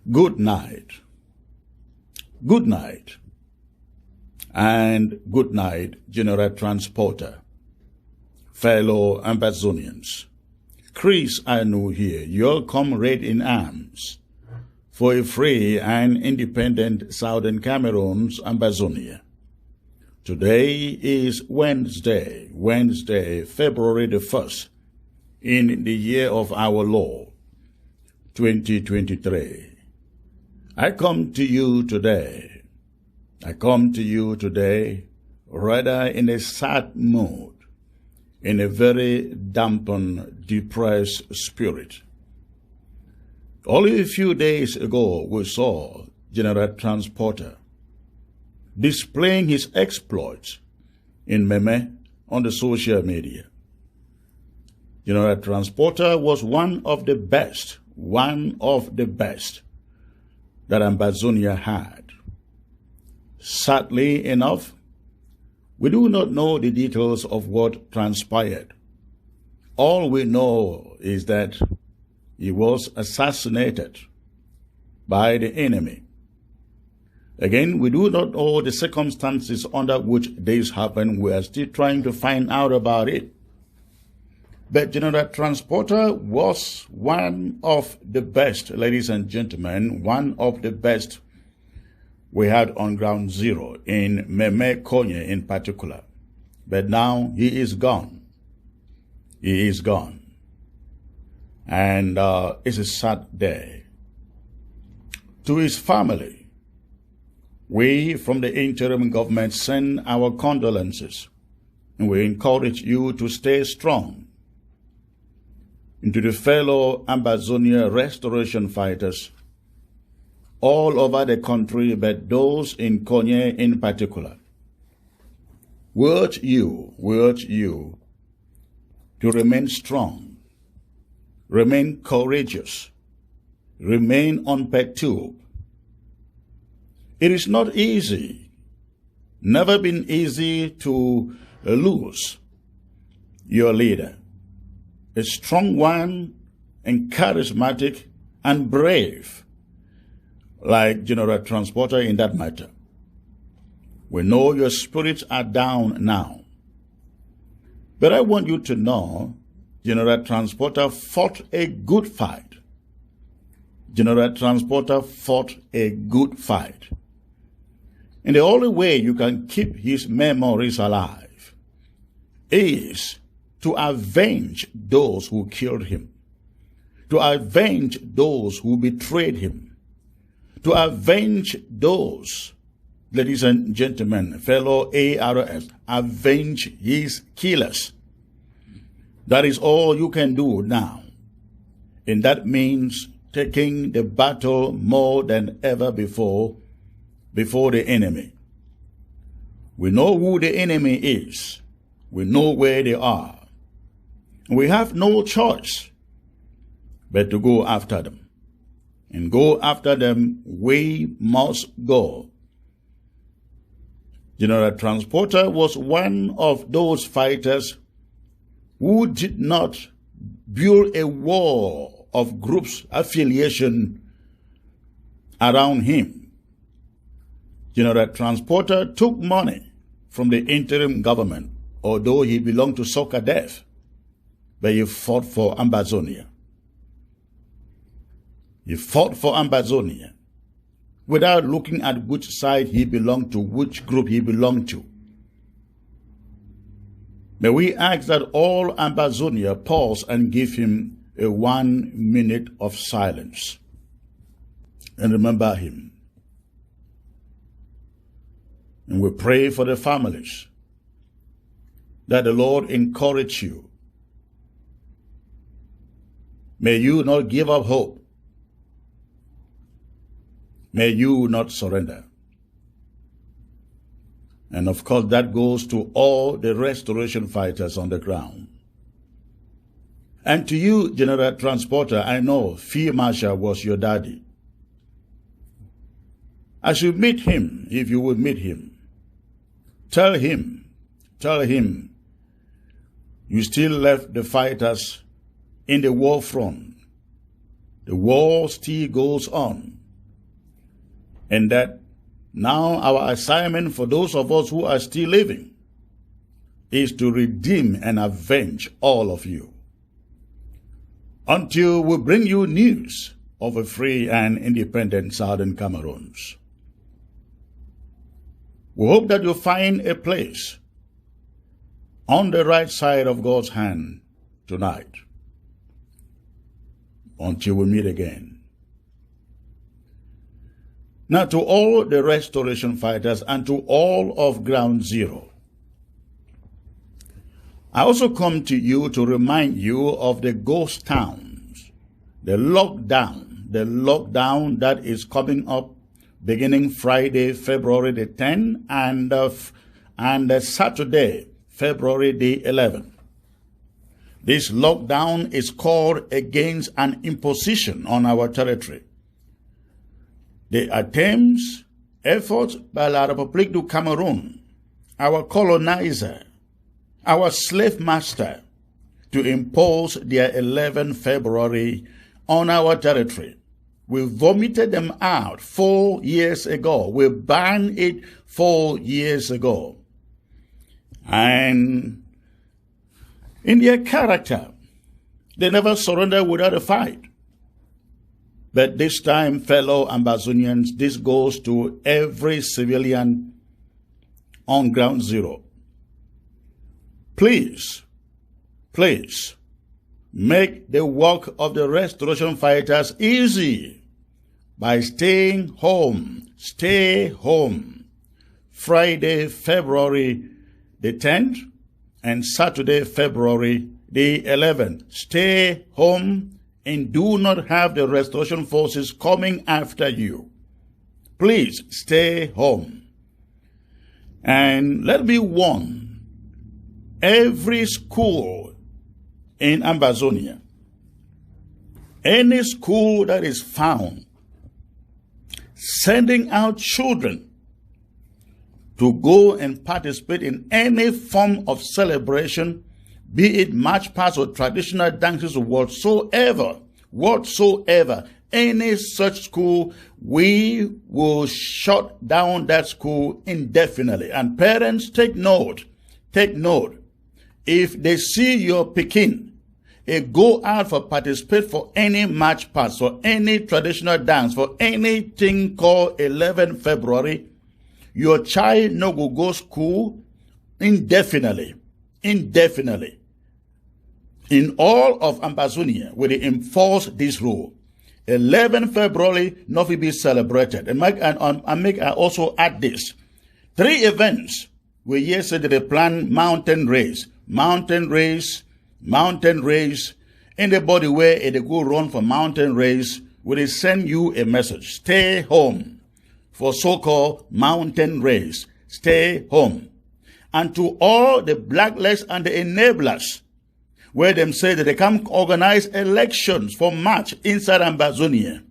Good night. Good night. And good night, General Transporter, fellow Ambazonians. Chris Anu here, your comrade in arms for a free and independent Southern Cameroons, Ambazonia. Today is Wednesday, February the 1st, in the year of our Lord, 2023. I come to you today rather in a sad mood, in a very dampened, depressed spirit. Only a few days ago, we saw General Transporter displaying his exploits in Meme on the social media. General Transporter was one of the best that Ambazonia had. Sadly enough, we do not know the details of what transpired. All we know is that he was assassinated by the enemy. Again, we do not know the circumstances under which this happened. We are still trying to find out about it. But General Transporter was one of the best, ladies and gentlemen, one of the best we had on ground zero, in Meme Konye in particular. But now he is gone. He is gone. And it's a sad day. To his family, we from the interim government send our condolences, and we encourage you to stay strong. And to the fellow Ambazonia restoration fighters all over the country, but those in Konye in particular, we urge you to remain strong, remain courageous, remain unperturbed. It is not easy, never been easy to lose your leader, a strong one and charismatic and brave, like General Transporter in that matter. We know your spirits are down now. But I want you to know General Transporter fought a good fight. General Transporter fought a good fight. And the only way you can keep his memories alive is to avenge those who killed him, to avenge those who betrayed him, to avenge those, ladies and gentlemen, fellow ARS, avenge his killers. That is all you can do now. And that means taking the battle more than ever before the enemy. We know who the enemy is. We know where they are. We have no choice but to go after them. And go after them, we must go. General Transporter was one of those fighters who did not build a wall of groups affiliation around him. General Transporter took money from the interim government, although he belonged to Socadef, but he fought for Ambazonia. He fought for Ambazonia without looking at which side he belonged to, which group he belonged to. May we ask that all Ambazonia pause and give him a 1 minute of silence and remember him. And we pray for the families, that the Lord encourage you. May you not give up hope. May you not surrender. And of course, that goes to all the restoration fighters on the ground. And to you, General Transporter, I know Field Marshal was your daddy. As you meet him, if you would meet him, tell him, you still left the fighters in the war front. The war still goes on. And that now our assignment for those of us who are still living is to redeem and avenge all of you until we bring you news of a free and independent Southern Cameroons. We hope that you find a place on the right side of God's hand tonight until we meet again. Now, to all the restoration fighters and to all of Ground Zero, I also come to you to remind you of the ghost towns, the lockdown that is coming up beginning Friday, February the 10th, and Saturday, February the 11th. This lockdown is called against an imposition on our territory. The attempts, efforts by La République du Cameroon, our colonizer, our slave master, to impose their 11 February on our territory. We vomited them out 4 years ago. We banned it 4 years ago. And in their character, they never surrendered without a fight. But this time, fellow Ambazonians, this goes to every civilian on Ground Zero. Please, make the work of the restoration fighters easy by staying home. Stay home. Friday, February the 10th and Saturday, February the 11th. Stay home and do not have the restoration forces coming after you. Please stay home. And let me warn every school in Ambazonia, any school that is found sending out children to go and participate in any form of celebration, be it march past or traditional dances or whatsoever, any such school, we will shut down that school indefinitely. And parents, take note. If they see your Pekin, go out for participate for any march past, for any traditional dance, for anything called 11 February, your child no go school indefinitely. In all of Ambazonia, we enforce this rule. 11 February not will be celebrated. I also add this. 3 events we yesterday they planned mountain race. Anybody where they go run for mountain race, will send you a message. Stay home for so-called mountain race. Stay home. And to all the blacklists and the enablers, where them say that they can organize elections for March inside Ambazonia,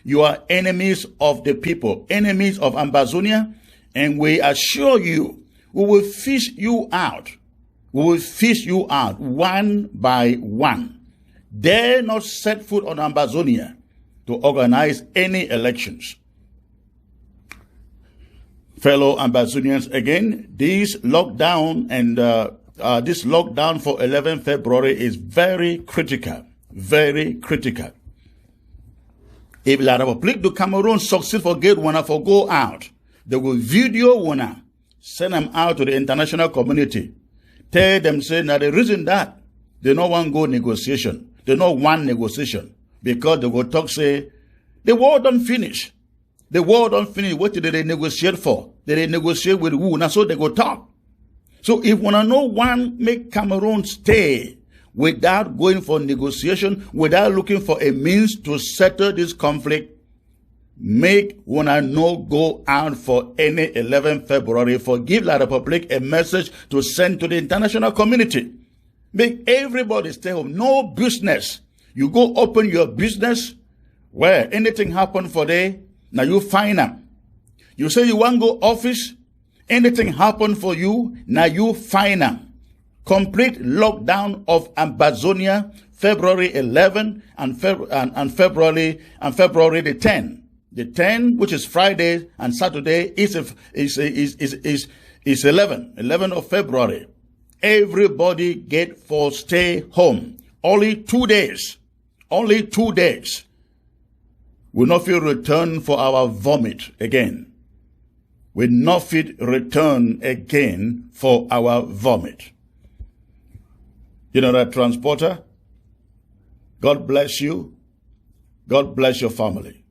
you are enemies of the people, enemies of Ambazonia, and we assure you, we will fish you out. We will fish you out one by one. Dare not set foot on Ambazonia to organize any elections. Fellow Ambazonians, again, this lockdown and this lockdown for 11 February is very critical. Very critical. If La République du Cameroon succeed for get one for go out, they will video one, send them out to the international community. Tell them, say, now the reason that they don't want go negotiation. They don't want negotiation. Because they will talk, say, the war don't finish. The war don't finish. What did they negotiate for? They negotiate with who? Now so they go talk. So if no one make Cameroon stay without going for negotiation, without looking for a means to settle this conflict, make no go out for any 11 February. Give La République a message to send to the international community. Make everybody stay home. No business. You go open your business where anything happen for day, now you find them. You say you want to go office, anything happen for you, now you find them. Complete lockdown of Ambazonia, February 11 and February the 10th. The 10, which is Friday and Saturday, is 11 of February. Everybody get for stay home. Only 2 days. Only 2 days. We not feel return for our vomit again. We not fit return again for our vomit. You know that, transporter? God bless you. God bless your family.